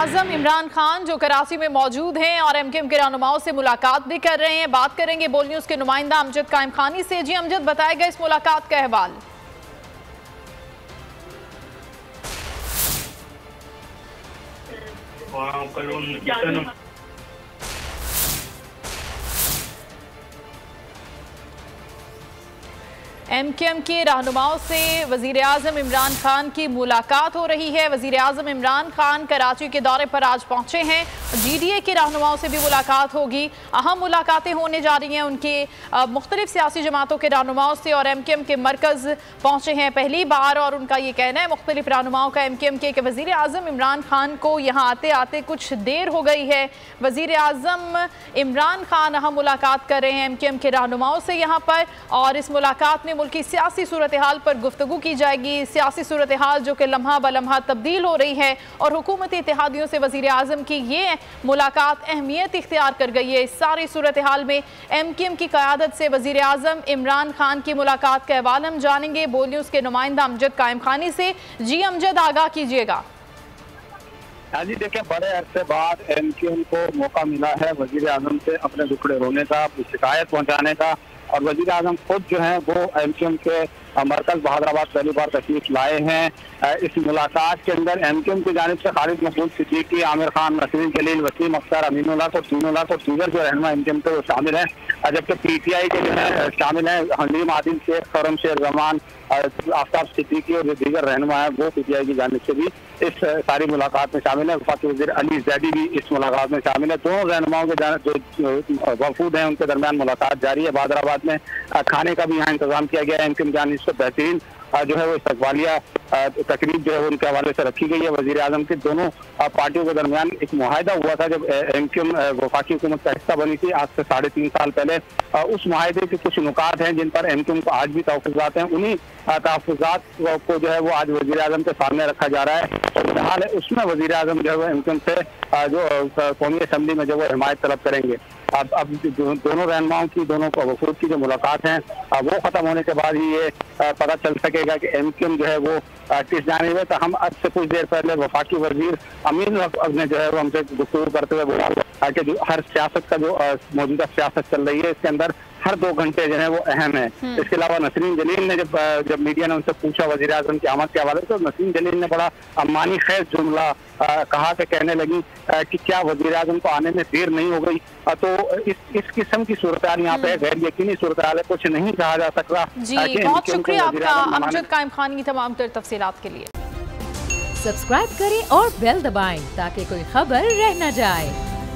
वज़ीर-ए-आज़म इमरान खान जो कराची में मौजूद हैं और एमक्यूएम के रहनुमाओं से मुलाकात भी कर रहे हैं। बात करेंगे बोल न्यूज़ के नुमाइंदा अमजद कायम खानी से। जी अमजद, बताएगा इस मुलाकात का अहवाल। एमक्यूएम के रहनुमाओं से वज़ीर-ए-आज़म इमरान खान की मुलाकात हो रही है। वज़ीर-ए-आज़म इमरान खान कराची के दौरे पर आज पहुंचे हैं। जीडीए के रहनुमाओं से भी मुलाकात होगी। अहम मुलाकातें होने जा रही हैं उनके मुख्तलिफ सियासी जमातों के रहनुमाओं से और एमक्यूएम के मरकज़ पहुंचे हैं पहली बार। और उनका ये कहना है मुख्तलिफ रहनुमाओं का एमक्यूएम के कि वज़ीर-ए-आज़म इमरान खान को यहाँ आते आते कुछ देर हो गई है। वज़ीर-ए-आज़म इमरान खान अहम मुलाकात कर रहे हैं एमक्यूएम के रहनुमाओं से यहाँ पर, और इस मुलाकात में मुल्क की सियासी सूरत हाल पर गुफ्तगू की जाएगी। सियासी सूरत हाल जो कि लम्हा ब लम्हा तब्दील हो रही है और हुकूमती इत्तेहादियों से वज़ीर-ए-आज़म की ये मुलाकात अहमियत इख्तियार कर गई है। इस सारी सूरत हाल में एमक्यूएम की क़यादत से वज़ीर-ए-आज़म इमरान खान की मुलाकात का अहवाल हम जानेंगे बोल न्यूज़ के नुमाइंदा अमजद कायम खानी से। जी अमजद, आगाह कीजिएगा। हाँ जी, देखिए, बड़े अरसे बाद एमक्यूएम को मौका मिला है वज़ीर-ए-आज़म से अपने दुखड़े रोने का, अपनी शिकायत पहुंचाने का। और वज़ीर-ए-आज़म खुद जो है वो एमक्यूएम के मरकज़ बहादराबाद पहली बार तशरीफ लाए हैं। इस मुलाकात के अंदर एमक्यूएम की जानिब से खालिद महमूद सिद्दीकी, आमिर खान, नसरीन जलील, वसीम अख्तर, अमीनुल्लाह और तीनुल्लाह और दीगर जो रहनुमा एमक्यूएम के वो शामिल हैं। जबकि पीटीआई के जो है शामिल हैं हलीम आदिल शेख, करम शेर जमान, आफ्ताब सिद्दीकी और जो दीगर रहनुमा है वो पीटीआई की जानिब से भी इस सारी मुलाकात में शामिल है। वफाकी वज़ीर अली ज़ैदी भी इस मुलाकात में शामिल है। दोनों रहनुमाओं के जो वफूद हैं उनके दरमियान मुलाकात जारी है। बहादराबाद में खाने का भी यहाँ इंतजाम किया गया है। एमक्यूएम की जानिब से बेहतरीन जो है वो इस्तकबालिया तकरीब जो है वो उनके हवाले से रखी गई है। वज़ीर-ए-आज़म के दोनों पार्टियों के दरमियान एक मुआहदा हुआ था जब एमक्यूएम वफाकी हुकूमत का हिस्सा बनी थी आज से 3.5 साल पहले। उस मुआहदे के कुछ नुकात हैं जिन पर एमक्यूएम को आज भी तहफ़्फ़ुज़ात हैं। उन्हीं तहफ़्फ़ुज़ात को जो है वो आज वज़ीर-ए-आज़म के सामने रखा जा रहा है। और फिलहाल उसमें वज़ीर-ए-आज़म जो है वो एमक्यूएम से जो कौमी असम्बली में जो वो हिमायत तलब करेंगे। अब दोनों रहनुमाओं की, दोनों वफूद की जो मुलाकात है वो ख़त्म होने के बाद ही ये पता चल सकेगा कि एमक्यूएम जो है वो किस जानिब है। तो हम आज से कुछ देर पहले वफाकी वज़ीर अमीन ने जो है वो हमसे गुफ्तगू करते हुए बोला कि जो हर सियासत का जो मौजूदा सियासत चल रही है इसके अंदर हर 2 घंटे जो है वो अहम है। इसके अलावा नसरीन जलील ने जब मीडिया ने उनसे पूछा वज़ीर-ए-आज़म की आमद के हवाले से, तो नसरीन जलील ने बड़ा अम्मानी खैर जुमला कहा कि कहने लगी कि क्या वज़ीर-ए-आज़म को आने में देर नहीं हो गई। तो इस किस्म की सूरत हाल यहाँ पे गैर यकीनी सूरत हाल है, कुछ नहीं कहा जा सकता। जी, बहुत शुक्रिया आपका अमजद कायम खान की तमाम तर तफसीलात के लिए। सब्सक्राइब करें और बेल दबाएं ताकि कोई खबर रह न जाए।